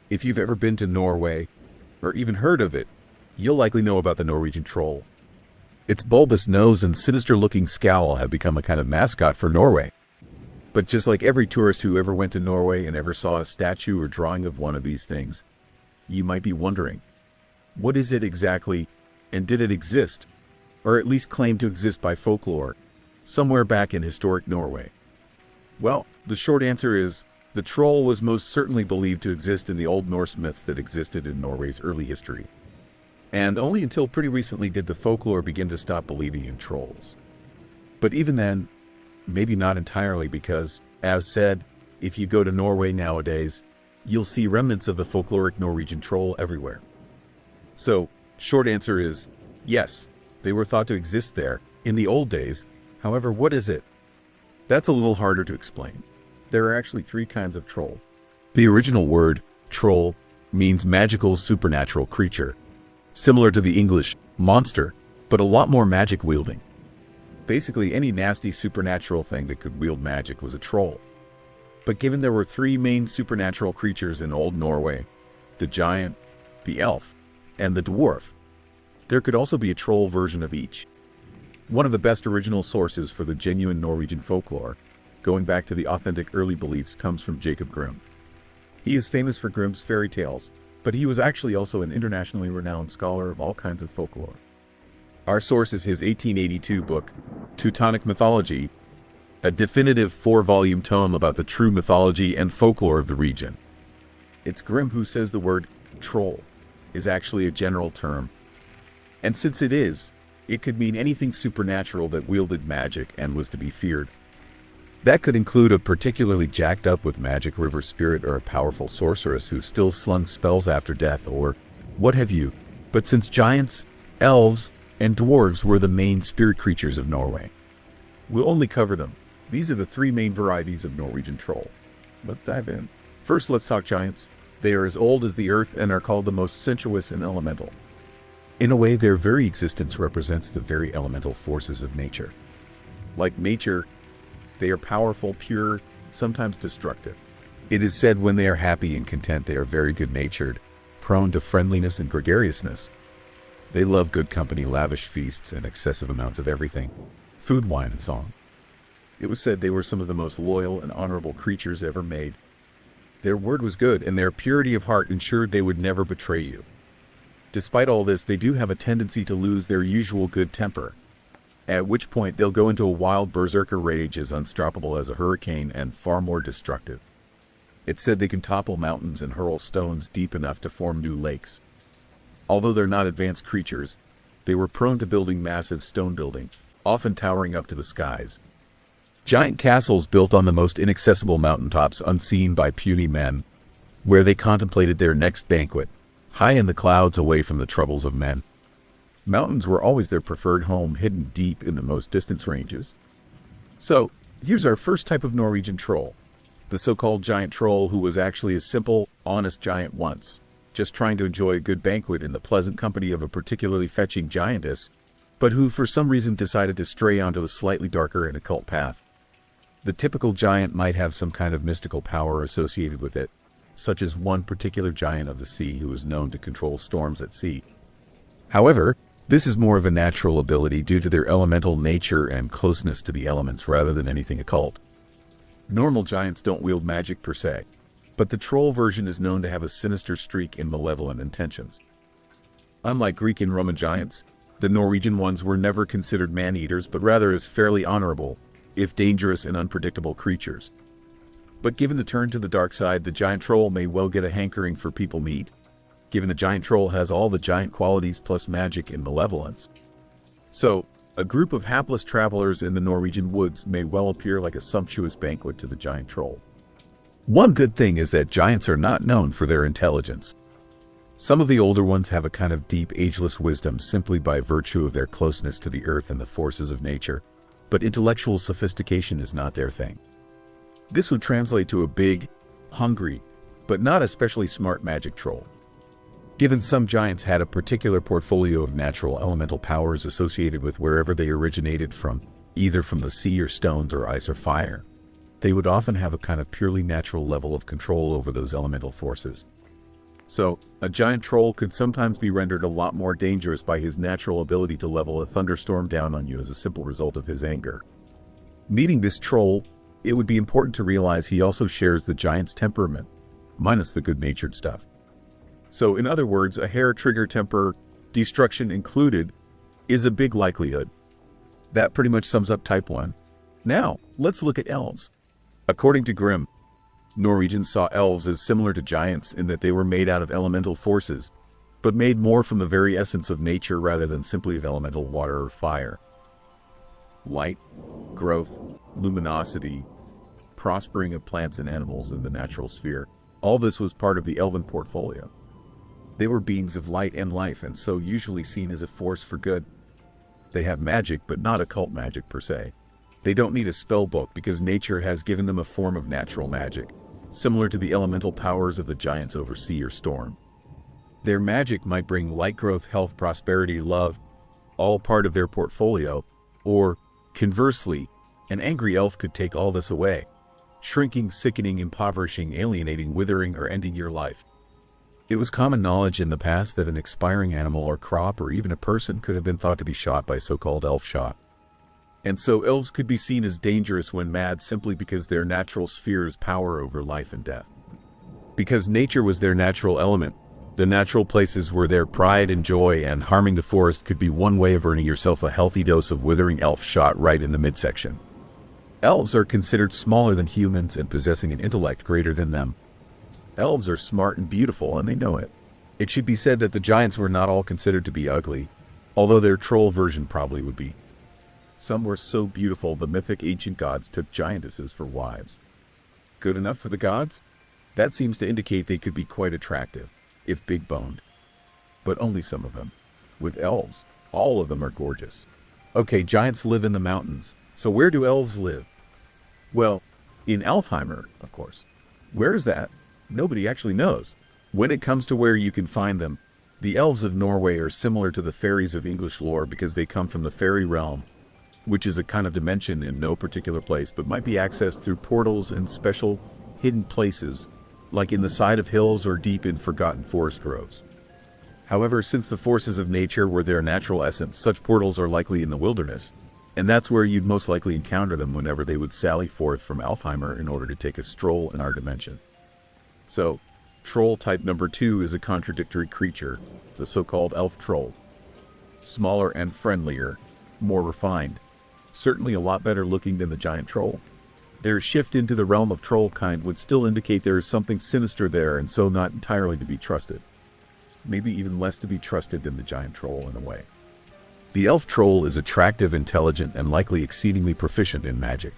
If you've ever been to Norway, or even heard of it, you'll likely know about the Norwegian troll. Its bulbous nose and sinister-looking scowl have become a kind of mascot for Norway. But just like every tourist who ever went to Norway and ever saw a statue or drawing of one of these things, you might be wondering, what is it exactly, and did it exist, or at least claim to exist by folklore, somewhere back in historic Norway? Well, the short answer is, the troll was most certainly believed to exist in the Old Norse myths that existed in Norway's early history. And only until pretty recently did the folklore begin to stop believing in trolls. But even then, maybe not entirely, because, as said, if you go to Norway nowadays, you'll see remnants of the folkloric Norwegian troll everywhere. So, short answer is, yes, they were thought to exist there, in the old days. However, what is it? That's a little harder to explain. There are actually three kinds of troll. The original word, troll, means magical supernatural creature, similar to the English monster, but a lot more magic wielding. Basically, any nasty supernatural thing that could wield magic was a troll. But given there were three main supernatural creatures in Old Norway, the giant, the elf, and the dwarf, there could also be a troll version of each. One of the best original sources for the genuine Norwegian folklore, going back to the authentic early beliefs, comes from Jacob Grimm. He is famous for Grimm's fairy tales, but he was actually also an internationally renowned scholar of all kinds of folklore. Our source is his 1882 book, Teutonic Mythology, a definitive 4-volume tome about the true mythology and folklore of the region. It's Grimm who says the word troll is actually a general term. And since it is, it could mean anything supernatural that wielded magic and was to be feared. That could include a particularly jacked up with magic river spirit or a powerful sorceress who still slung spells after death or what have you. But since giants, elves, and dwarves were the main spirit creatures of Norway, we'll only cover them. These are the three main varieties of Norwegian troll. Let's dive in. First, let's talk giants. They are as old as the earth and are called the most sensuous and elemental. In a way, their very existence represents the very elemental forces of nature. Like nature, they are powerful, pure, sometimes destructive. It is said when they are happy and content, they are very good-natured, prone to friendliness and gregariousness. They love good company, lavish feasts, and excessive amounts of everything: food, wine, and song. It was said they were some of the most loyal and honorable creatures ever made. Their word was good, and their purity of heart ensured they would never betray you. Despite all this, they do have a tendency to lose their usual good temper, at which point they'll go into a wild berserker rage as unstoppable as a hurricane and far more destructive. It's said they can topple mountains and hurl stones deep enough to form new lakes. Although they're not advanced creatures, they were prone to building massive stone buildings, often towering up to the skies. Giant castles built on the most inaccessible mountaintops unseen by puny men, where they contemplated their next banquet, high in the clouds away from the troubles of men. Mountains were always their preferred home, hidden deep in the most distant ranges. So, here's our first type of Norwegian troll, the so-called giant troll, who was actually a simple, honest giant once, just trying to enjoy a good banquet in the pleasant company of a particularly fetching giantess, but who for some reason decided to stray onto a slightly darker and occult path. The typical giant might have some kind of mystical power associated with it, such as one particular giant of the sea who is known to control storms at sea. However, this is more of a natural ability due to their elemental nature and closeness to the elements rather than anything occult. Normal giants don't wield magic per se, but the troll version is known to have a sinister streak and malevolent intentions. Unlike Greek and Roman giants, the Norwegian ones were never considered man-eaters, but rather as fairly honorable, if dangerous and unpredictable creatures. But given the turn to the dark side, the giant troll may well get a hankering for people meat, given a giant troll has all the giant qualities plus magic and malevolence. So, a group of hapless travelers in the Norwegian woods may well appear like a sumptuous banquet to the giant troll. One good thing is that giants are not known for their intelligence. Some of the older ones have a kind of deep, ageless wisdom simply by virtue of their closeness to the earth and the forces of nature, but intellectual sophistication is not their thing. This would translate to a big, hungry, but not especially smart magic troll. Given some giants had a particular portfolio of natural elemental powers associated with wherever they originated from, either from the sea or stones or ice or fire, they would often have a kind of purely natural level of control over those elemental forces. So, a giant troll could sometimes be rendered a lot more dangerous by his natural ability to level a thunderstorm down on you as a simple result of his anger. Meeting this troll, it would be important to realize he also shares the giant's temperament, minus the good-natured stuff. So, in other words, a hair-trigger temper, destruction included, is a big likelihood. That pretty much sums up Type 1. Now, let's look at elves. According to Grimm, Norwegians saw elves as similar to giants in that they were made out of elemental forces, but made more from the very essence of nature rather than simply of elemental water or fire. Light, growth, luminosity, prospering of plants and animals in the natural sphere. All this was part of the elven portfolio. They were beings of light and life, and so usually seen as a force for good. They have magic, but not occult magic per se. They don't need a spell book because nature has given them a form of natural magic, similar to the elemental powers of the giants over sea or storm. Their magic might bring light growth, health, prosperity, love, all part of their portfolio, or, conversely, an angry elf could take all this away, shrinking, sickening, impoverishing, alienating, withering, or ending your life. It was common knowledge in the past that an expiring animal or crop or even a person could have been thought to be shot by so-called elf shot. And so elves could be seen as dangerous when mad simply because their natural sphere's power over life and death. Because nature was their natural element, the natural places were their pride and joy, and harming the forest could be one way of earning yourself a healthy dose of withering elf shot right in the midsection. Elves are considered smaller than humans and possessing an intellect greater than them. Elves are smart and beautiful, and they know it. It should be said that the giants were not all considered to be ugly, although their troll version probably would be. Some were so beautiful the mythic ancient gods took giantesses for wives. Good enough for the gods? That seems to indicate they could be quite attractive, if big-boned. But only some of them. With elves, all of them are gorgeous. Okay, giants live in the mountains, so where do elves live? Well, in Alfheimr, of course. Where is that? Nobody actually knows. When it comes to where you can find them, the elves of Norway are similar to the fairies of English lore because they come from the fairy realm, which is a kind of dimension in no particular place, but might be accessed through portals and special hidden places, like in the side of hills or deep in forgotten forest groves. However, since the forces of nature were their natural essence, such portals are likely in the wilderness, and that's where you'd most likely encounter them whenever they would sally forth from Alfheimr in order to take a stroll in our dimension. So, troll type number 2 is a contradictory creature, the so-called elf troll. Smaller and friendlier, more refined, certainly a lot better looking than the giant troll. Their shift into the realm of troll kind would still indicate there is something sinister there, and so not entirely to be trusted. Maybe even less to be trusted than the giant troll in a way. The elf troll is attractive, intelligent, and likely exceedingly proficient in magic.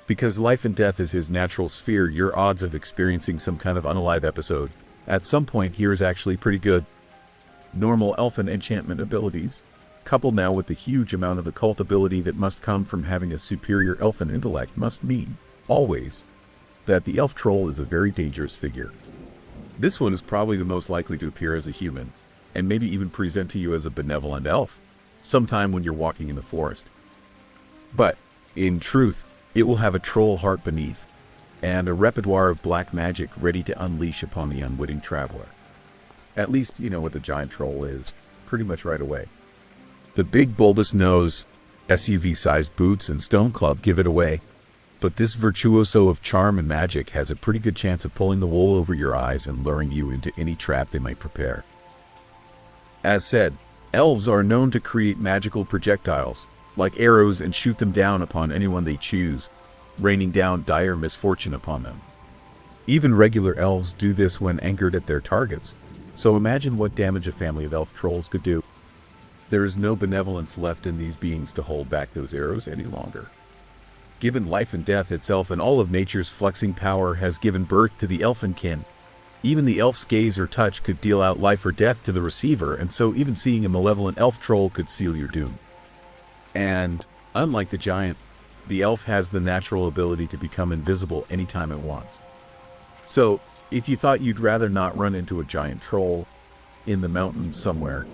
Because life and death is his natural sphere, your odds of experiencing some kind of unalive episode at some point here is actually pretty good. Normal elfin enchantment abilities, coupled now with the huge amount of occult ability that must come from having a superior elfin intellect, must mean, always, that the elf troll is a very dangerous figure. This one is probably the most likely to appear as a human, and maybe even present to you as a benevolent elf, sometime when you're walking in the forest. But, in truth, it will have a troll heart beneath, and a repertoire of black magic ready to unleash upon the unwitting traveler. At least you know what the giant troll is, pretty much right away. The big bulbous nose, SUV-sized boots, and stone club give it away, but this virtuoso of charm and magic has a pretty good chance of pulling the wool over your eyes and luring you into any trap they might prepare. As said, elves are known to create magical projectiles, like arrows, and shoot them down upon anyone they choose, raining down dire misfortune upon them. Even regular elves do this when angered at their targets, so imagine what damage a family of elf trolls could do. There is no benevolence left in these beings to hold back those arrows any longer. Given life and death itself and all of nature's flexing power has given birth to the elfinkin, even the elf's gaze or touch could deal out life or death to the receiver, and so even seeing a malevolent elf troll could seal your doom. And, unlike the giant, the elf has the natural ability to become invisible anytime it wants. So, if you thought you'd rather not run into a giant troll in the mountains somewhere,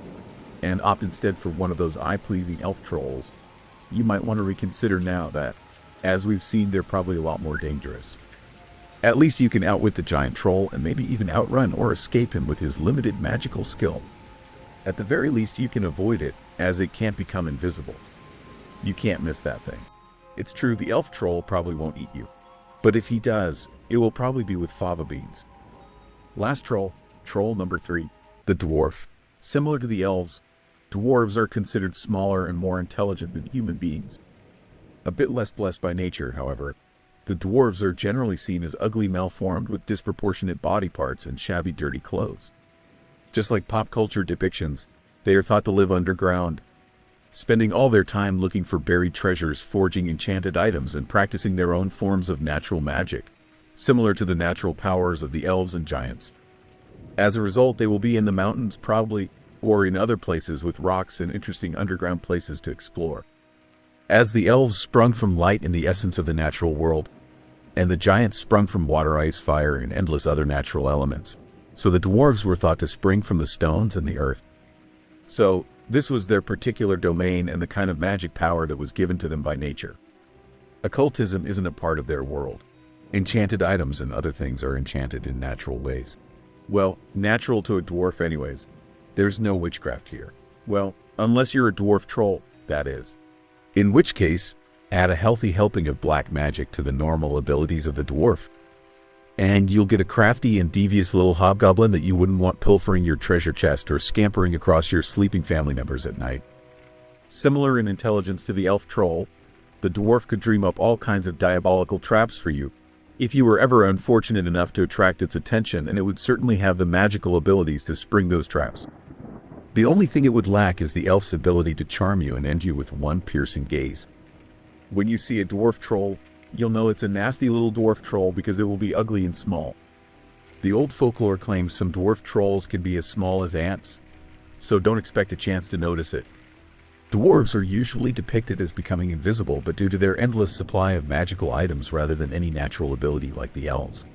and opt instead for one of those eye-pleasing elf trolls, you might want to reconsider now that, as we've seen, they're probably a lot more dangerous. At least you can outwit the giant troll and maybe even outrun or escape him with his limited magical skill. At the very least, you can avoid it, as it can't become invisible. You can't miss that thing. It's true, the elf troll probably won't eat you. But if he does, it will probably be with fava beans. Last troll, troll number 3, the dwarf. Similar to the elves, dwarves are considered smaller and more intelligent than human beings. A bit less blessed by nature, however. The dwarves are generally seen as ugly, malformed with disproportionate body parts and shabby, dirty clothes. Just like pop culture depictions, they are thought to live underground, spending all their time looking for buried treasures, forging enchanted items, and practicing their own forms of natural magic, similar to the natural powers of the elves and giants. As a result, they will be in the mountains probably, or in other places with rocks and interesting underground places to explore. As the elves sprung from light and the essence of the natural world, and the giants sprung from water, ice, fire, and endless other natural elements, so the dwarves were thought to spring from the stones and the earth. So, this was their particular domain and the kind of magic power that was given to them by nature. Occultism isn't a part of their world. Enchanted items and other things are enchanted in natural ways. Well, natural to a dwarf anyways. There's no witchcraft here. Well, unless you're a dwarf troll, that is. In which case, add a healthy helping of black magic to the normal abilities of the dwarf, and you'll get a crafty and devious little hobgoblin that you wouldn't want pilfering your treasure chest or scampering across your sleeping family members at night. Similar in intelligence to the elf troll, the dwarf could dream up all kinds of diabolical traps for you, if you were ever unfortunate enough to attract its attention, and it would certainly have the magical abilities to spring those traps. The only thing it would lack is the elf's ability to charm you and end you with one piercing gaze. When you see a dwarf troll, you'll know it's a nasty little dwarf troll because it will be ugly and small. The old folklore claims some dwarf trolls can be as small as ants, so don't expect a chance to notice it. Dwarves are usually depicted as becoming invisible, but due to their endless supply of magical items rather than any natural ability like the elves.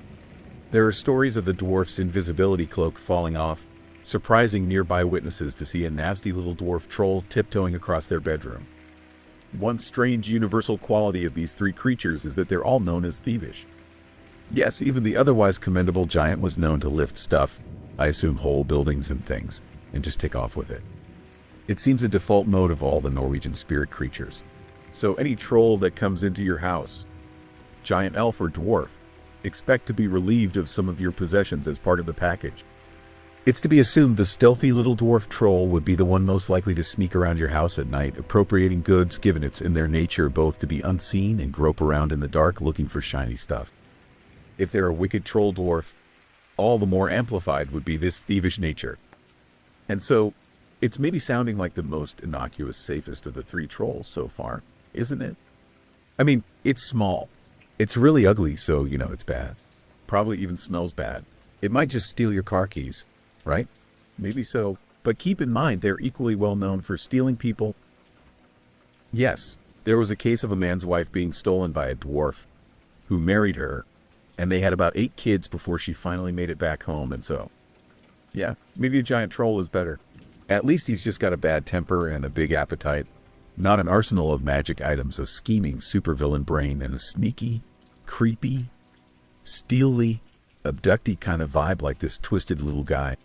There are stories of the dwarf's invisibility cloak falling off, surprising nearby witnesses to see a nasty little dwarf troll tiptoeing across their bedroom. One strange universal quality of these 3 creatures is that they're all known as thievish. Yes, even the otherwise commendable giant was known to lift stuff, I assume whole buildings and things, and just take off with it. It seems a default mode of all the Norwegian spirit creatures. So any troll that comes into your house, giant, elf, or dwarf, expect to be relieved of some of your possessions as part of the package. It's to be assumed the stealthy little dwarf troll would be the one most likely to sneak around your house at night, appropriating goods, given it's in their nature both to be unseen and grope around in the dark looking for shiny stuff. If they're a wicked troll dwarf, all the more amplified would be this thievish nature. And so, it's maybe sounding like the most innocuous, safest of the 3 trolls so far, isn't it? I mean, it's small. It's really ugly, so you know it's bad. Probably even smells bad. It might just steal your car keys. Right? Maybe so, but keep in mind they're equally well known for stealing people. Yes, there was a case of a man's wife being stolen by a dwarf who married her, and they had about 8 kids before she finally made it back home, and so, yeah, maybe a giant troll is better. At least he's just got a bad temper and a big appetite, not an arsenal of magic items, a scheming supervillain brain, and a sneaky, creepy, steely, abducty kind of vibe like this twisted little guy.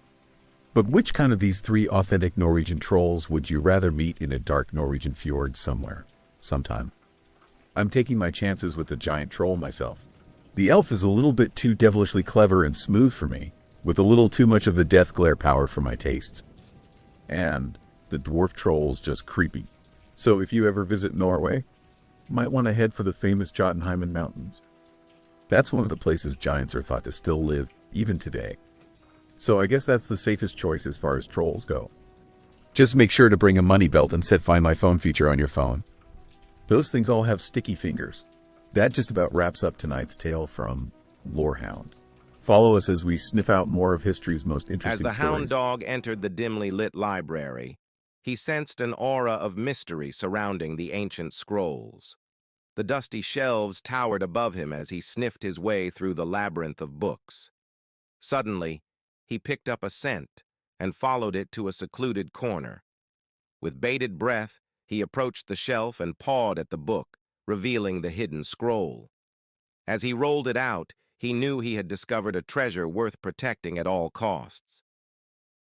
But which kind of these 3 authentic Norwegian trolls would you rather meet in a dark Norwegian fjord somewhere, sometime? I'm taking my chances with the giant troll myself. The elf is a little bit too devilishly clever and smooth for me, with a little too much of the death glare power for my tastes. And the dwarf troll's just creepy. So if you ever visit Norway, you might want to head for the famous Jotunheimen Mountains. That's one of the places giants are thought to still live, even today. So I guess that's the safest choice as far as trolls go. Just make sure to bring a money belt and set Find My Phone feature on your phone. Those things all have sticky fingers. That just about wraps up tonight's tale from Lorehound. Follow us as we sniff out more of history's most interesting stories. As the hound dog entered the dimly lit library, he sensed an aura of mystery surrounding the ancient scrolls. The dusty shelves towered above him as he sniffed his way through the labyrinth of books. Suddenly, he picked up a scent and followed it to a secluded corner. With bated breath, he approached the shelf and pawed at the book, revealing the hidden scroll. As he rolled it out, He knew he had discovered a treasure worth protecting at all costs.